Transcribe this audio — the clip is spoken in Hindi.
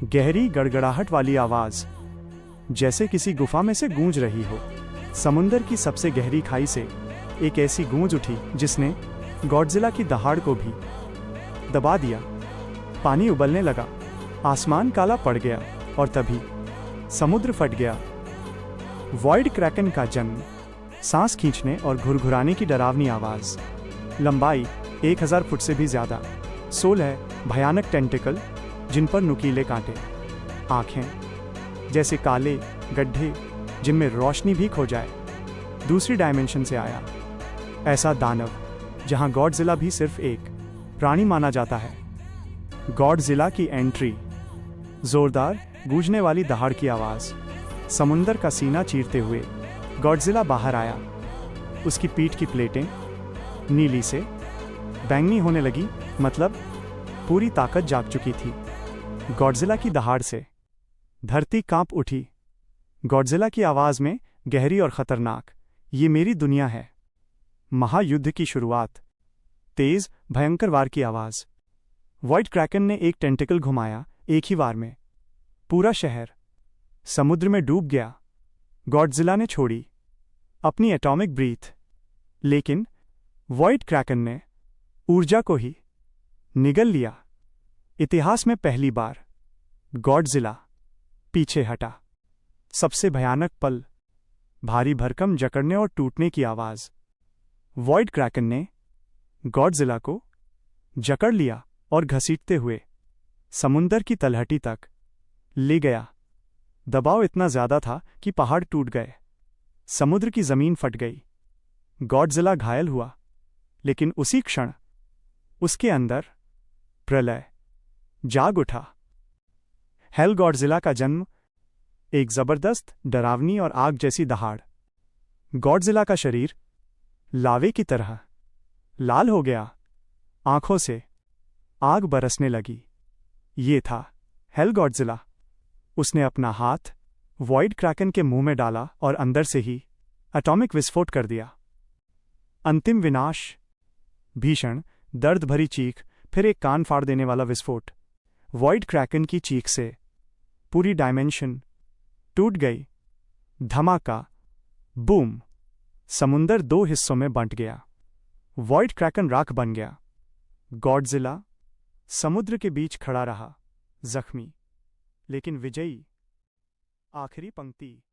गहरी गड़गड़ाहट वाली आवाज जैसे किसी गुफा में से गूंज रही हो। समुंदर की सबसे गहरी खाई से एक ऐसी गूंज उठी जिसने गॉडजिला की दहाड़ को भी दबा दिया। पानी उबलने लगा, आसमान काला पड़ गया और तभी समुद्र फट गया। वॉइड क्रैकन का जन्म, सांस खींचने और घुरघुराने की डरावनी आवाज, लंबाई 1000 फुट से भी ज्यादा, 16 भयानक टेंटिकल जिन पर नुकीले कांटे, आंखें जैसे काले गड्ढे जिनमें रोशनी भी खो जाए। दूसरी डायमेंशन से आया ऐसा दानव जहां गॉडजिला भी सिर्फ एक प्राणी माना जाता है। गॉडजिला की एंट्री, जोरदार गूंजने वाली दहाड़ की आवाज, समुंदर का सीना चीरते हुए गॉडजिला बाहर आया। उसकी पीठ की प्लेटें नीली से बैंगनी होने लगी, मतलब पूरी ताकत जाग चुकी थी। गॉडजिला की दहाड़ से धरती कांप उठी। गॉडजिला की आवाज में गहरी और खतरनाक, ये मेरी दुनिया है। महायुद्ध की शुरुआत, तेज भयंकर वार की आवाज। वॉइड क्रैकन ने एक टेंटिकल घुमाया, एक ही वार में पूरा शहर समुद्र में डूब गया। गॉडजिला ने छोड़ी अपनी एटॉमिक ब्रीथ, लेकिन वॉइड क्रैकन ने ऊर्जा को ही निगल लिया। इतिहास में पहली बार गॉडजिला पीछे हटा। सबसे भयानक पल, भारी भरकम जकड़ने और टूटने की आवाज। वॉइड क्रैकन ने गॉडजिला को जकड़ लिया और घसीटते हुए समुंदर की तलहटी तक ले गया। दबाव इतना ज्यादा था कि पहाड़ टूट गए, समुद्र की जमीन फट गई। गॉडजिला घायल हुआ, लेकिन उसी क्षण उसके अंदर प्रलय जाग उठा। हेल गॉडजिला का जन्म, एक जबरदस्त, डरावनी और आग जैसी दहाड़। गॉडजिला का शरीर लावे की तरह लाल हो गया, आंखों से आग बरसने लगी। ये था हेल गॉडजिला। उसने अपना हाथ वॉइड क्रैकन के मुंह में डाला और अंदर से ही एटॉमिक विस्फोट कर दिया। अंतिम विनाश, भीषण दर्द भरी चीख, फिर एक कान फाड़ देने वाला विस्फोट। वॉइड क्रैकन की चीख से पूरी डायमेंशन टूट गई। धमाका, बूम, समुंदर 2 हिस्सों में बंट गया। वॉइड क्रैकन राख बन गया। गॉडजिला समुद्र के बीच खड़ा रहा, जख्मी लेकिन विजयी। आखिरी पंक्ति।